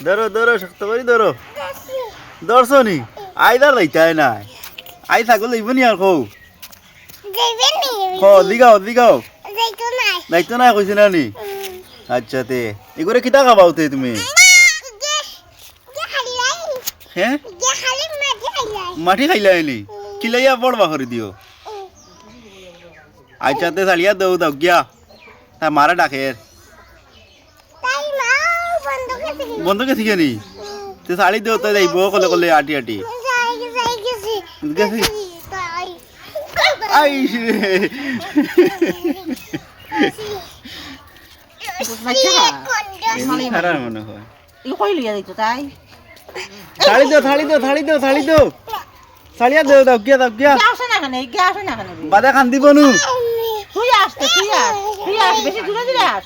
ধরো ধরো শক্ত করে ধরো ধরছো নি আইদার লাইতাই নাই আই ছাগল লইব নি আর কৌ দিগাও দিগাও দায়িত্ব নাই কইছে না নি আচ্ছা তে এগুলো কিতা খাবাও তে তুমি হ্যাঁ মাটি খাইলাইলি কিলাইয়া বড়বা করে দিও আচ্ছা তে সালিয়া দৌ দাও গিয়া তা মারা ডাকে বন্ধ কে শিখে নি তে শাড়ি দেও তো যাইব কলে কলে আটি আটি আই খারাপ মনে হয় থালি দাও থালি দাও থালি দাও থালি দাও সালিয়া দেও দাও গিয়া বাদা খান দিব নু তুই আস বেশি দূরে দূরে আস